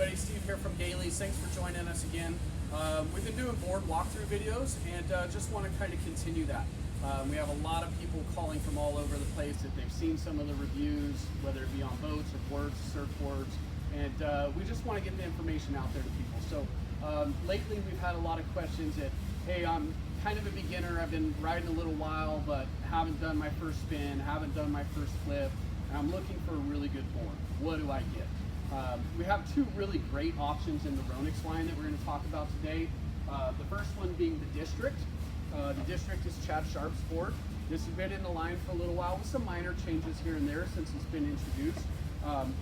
everybody, Steve here from Galey. Thanks for joining us again. We've been doing board walkthrough videos and just want to kind of continue that. We have a lot of people calling from all over the place that they've seen some of the reviews, whether it be on boats or boards, surfboards, and we just want to get the information out there to people. So lately we've had a lot of questions that, hey, I'm kind of a beginner, I've been riding a little while, but haven't done my first spin, haven't done my first flip, and I'm looking for a really good board. What do I get? We have two really great options in the Ronix line that we're going to talk about today. The first one being the District. The District is Chad Sharp's board. This has been in the line for a little while with some minor changes here and there since it's been introduced.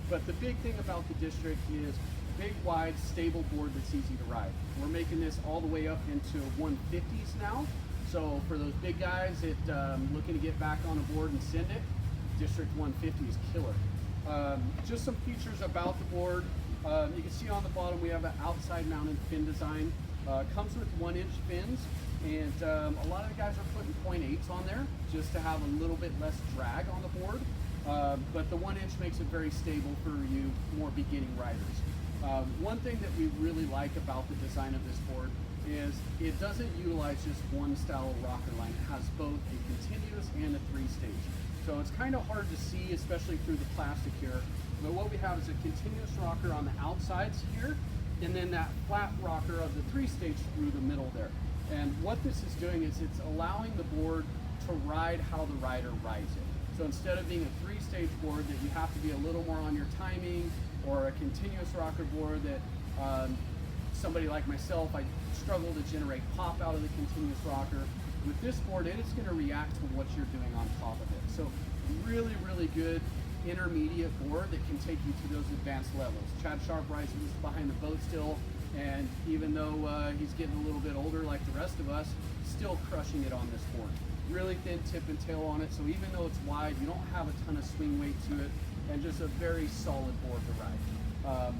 But the big thing about the District is big, wide, stable board that's easy to ride. We're making this all the way up into 150s now. So for those big guys that looking to get back on a board and send it, District 150 is killer. Just some features about the board. You can see on the bottom we have an outside mounted fin design. Comes with 1-inch fins, and a lot of the guys are putting 0.8s on there just to have a little bit less drag on the board. But the 1-inch makes it very stable for you more beginning riders. One thing that we really like about the design of this board is it doesn't utilize just one style of rocker line. It has both a continuous and a 3-stage. So it's kind of hard to see, especially through the plastic here. But what we have is a continuous rocker on the outsides here, and then that flat rocker of the 3-stage through the middle there. And what this is doing is it's allowing the board to ride how the rider rides it. So instead of being a 3-stage board that you have to be a little more on your timing, or a continuous rocker board that somebody like myself, I struggle to generate pop out of the continuous rocker. With this board, it is going to react to what you're doing on top of it. So really, really good intermediate board that can take you to those advanced levels. Chad Sharp rides this behind the boat still, and even though he's getting a little bit older like the rest of us, still crushing it on this board. Really thin tip and tail on it, so even though it's wide, you don't have a ton of swing weight to it, and just a very solid board to ride.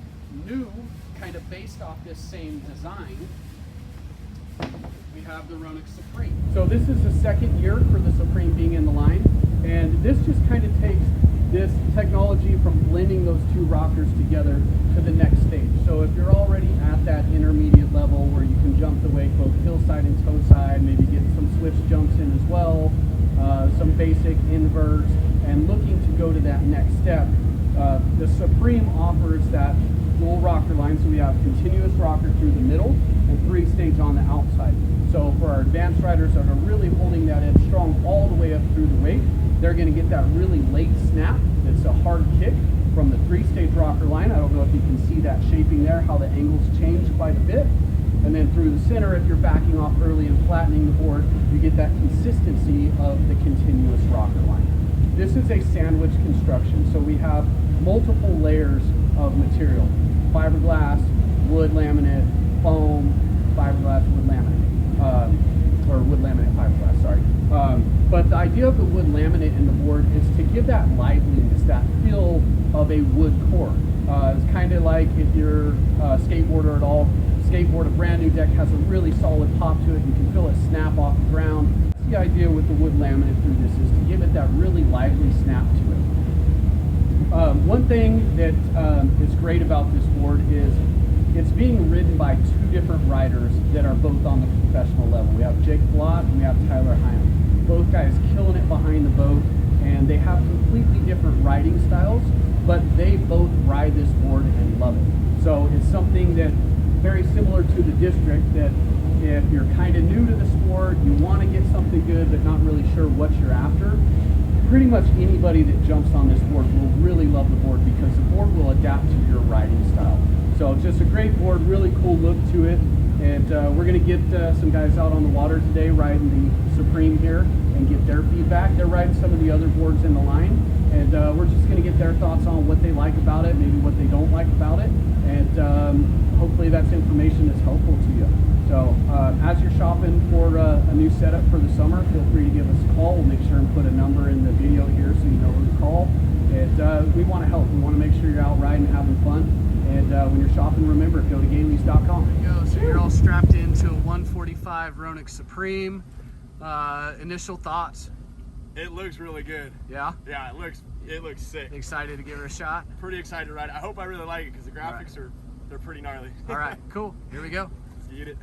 New, kind of based off this same design, we have the Ronix Supreme. So this is the second year for the Supreme being in the line, and this just kind of takes this technology from blending those two rockers together to the next stage. So if you're already at that intermediate level where you can jump the wake both hillside and toe side, maybe get some switch jumps in as well, some basic inverts, and looking to go to that next step, the Supreme offers that dual rocker line. So we have continuous rocker through the middle and 3-stage on the outside. So for our advanced riders that are really holding that edge strong all the way up through the wake, they're going to get that really late snap. It's a hard kick from the 3-stage rocker line. I don't know if you can see that shaping there, how the angles change quite a bit. And then through the center, if you're backing off early and flattening the board, you get that consistency of the continuous rocker line. This is a sandwich construction, so we have multiple layers of material. Fiberglass, wood laminate, foam, fiberglass, wood laminate, or wood laminate fiberglass, sorry. But the idea of the wood laminate in the board is to give that liveliness, that feel of a wood core. It's kind of like if you're a skateboarder at all, skateboard, a brand new deck has a really solid pop to it. You can feel it snap off the ground. The idea with the wood laminate through this is to give it that really lively snap to it. One thing that is great about this board is it's being ridden by two different riders that are both on the professional level. We have Jake Blott and we have Tyler Hyam. Both guys killing it behind the boat, and they have completely different riding styles, but they both ride this board and love it. So it's something that very similar to the District, that if you're kind of new to the sport, you want to get something good but not really sure what you're after, pretty much anybody that jumps on this board will really love the board because the board will adapt to your riding style. So just a great board, really cool look to it. And we're going to get some guys out on the water today riding the Supreme here and get their feedback. They're riding some of the other boards in the line, and we're just going to get their thoughts on what they like about it, maybe what they don't like about it, and hopefully that's information that's helpful to you. So as you're shopping for a new setup for the summer, feel free to give us a call. We'll make sure and put a number in the video here so you know who to call. And we want to help. We want to make sure you're out riding and having fun. And when you're shopping, remember, go to galeys.com. There you go. So you're all strapped into a 145 Ronix Supreme. Initial thoughts? It looks really good. Yeah? Yeah, it looks sick. Excited to give it a shot? Pretty excited to ride it. I hope I really like it because the graphics are They're pretty gnarly. All right, cool. Here we go. Let's eat it.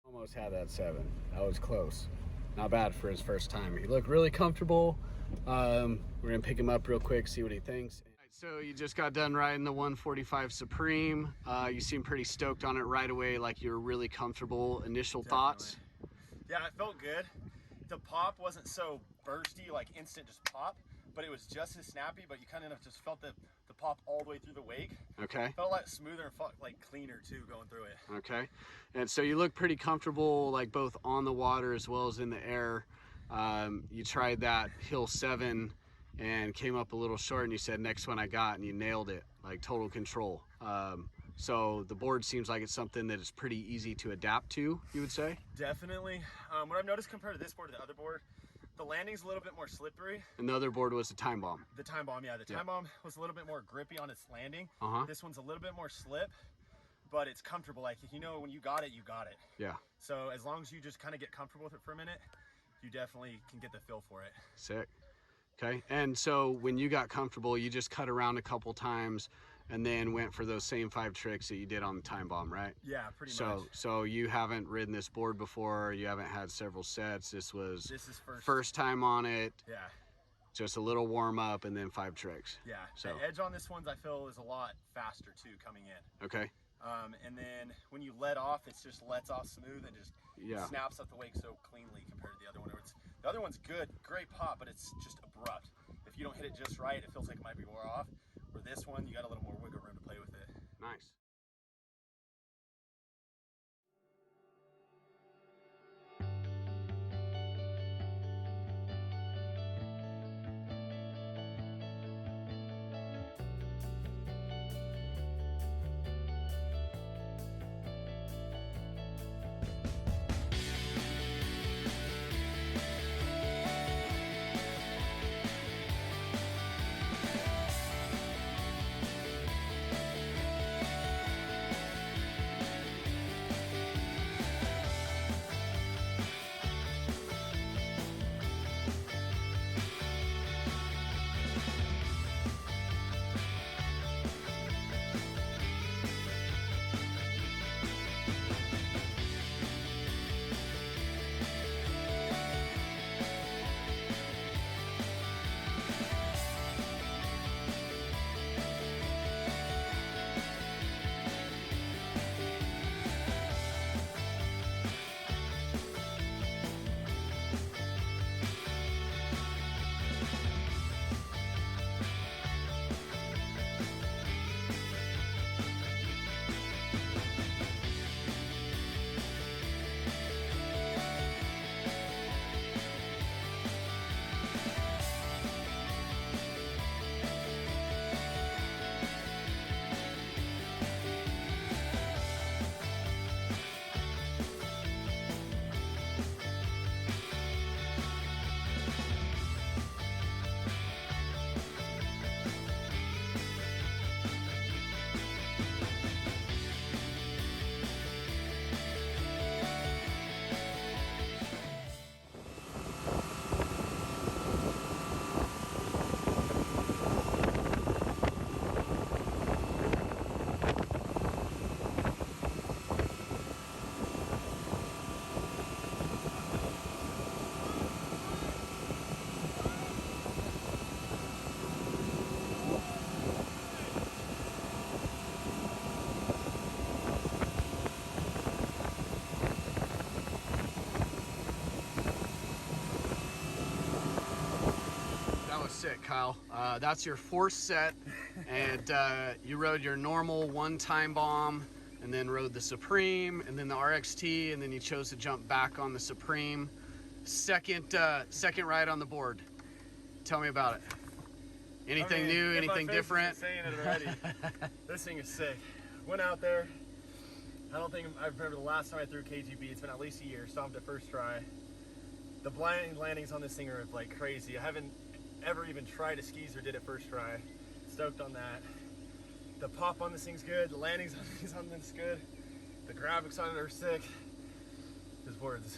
Almost had that 7. That was close. Not bad for his first time. He looked really comfortable. We're gonna pick him up real quick, see what he thinks. So you just got done riding the 145 Supreme. You seem pretty stoked on it right away, like you're really comfortable. Initial thoughts? Yeah, it felt good. The pop wasn't so bursty, like instant just pop, but it was just as snappy, but you kind of just felt the pop all the way through the wake. Okay. Felt like smoother and felt like cleaner too going through it. Okay. And so you look pretty comfortable, like both on the water as well as in the air. You tried that Hill 7 and came up a little short, and you said next one I got, and you nailed it, like total control. So the board seems like it's something that is pretty easy to adapt to, you would say? Definitely. What I've noticed compared to this board to the other board, the landing's a little bit more slippery. And the other board was a time bomb. The time bomb, yeah. The time bomb was a little bit more grippy on its landing. This one's a little bit more slip, but it's comfortable. Like, you know, when you got it, you got it. Yeah. So as long as you just kind of get comfortable with it for a minute, you definitely can get the feel for it. Sick. Okay. And so when you got comfortable, you just cut around a couple times and then went for those same 5 tricks that you did on the time bomb, right? Yeah, pretty much. So you haven't ridden this board before, you haven't had several sets. This is first time on it. Yeah. Just a little warm up and then 5 tricks. Yeah. So the edge on this one I feel is a lot faster too coming in. Okay. And then when you let off, it just lets off smooth and just snaps up the wake so cleanly compared to the other one. The other one's good, great pop, but it's just abrupt. If you don't hit it just right, it feels like it might be wore off. Where this one, you got a little more wiggle room to play with it. Nice. sick, Kyle. That's your fourth set, and you rode your normal one-time bomb, and then rode the Supreme, and then the RXT, and then you chose to jump back on the Supreme. Second ride on the board. Tell me about it. Anything new? Anything different? Saying it already. This thing is sick. Went out there. I don't think I remember the last time I threw KGB. It's been at least a year. Stopped at first try. The blind landings on this thing are like crazy. I haven't ever even tried a skis or did it first try. Stoked on that. The pop on this thing's good. The landings on this good. The graphics on it are sick. This board's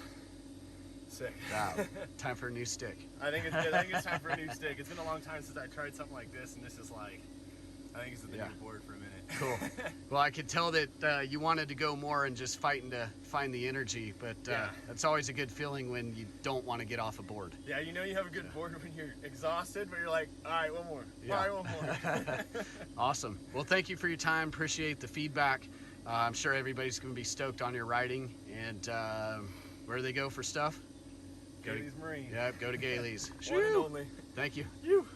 sick. Wow. Time for a new stick. I think it's good. I think it's time for a new stick. It's been a long time since I tried something like this, and this is like, I think it's the new board for a minute. Cool. Well, I could tell that you wanted to go more and just fighting to find the energy, but it's always a good feeling when you don't want to get off a board. Yeah, you know you have a good board when you're exhausted, but you're like, all right, one more. Yeah. All right, one more. Awesome. Well, thank you for your time. Appreciate the feedback. I'm sure everybody's going to be stoked on your riding. And where do they go for stuff? Galey's Marine. Yep, go to Galey's. One and only. Thank you. You.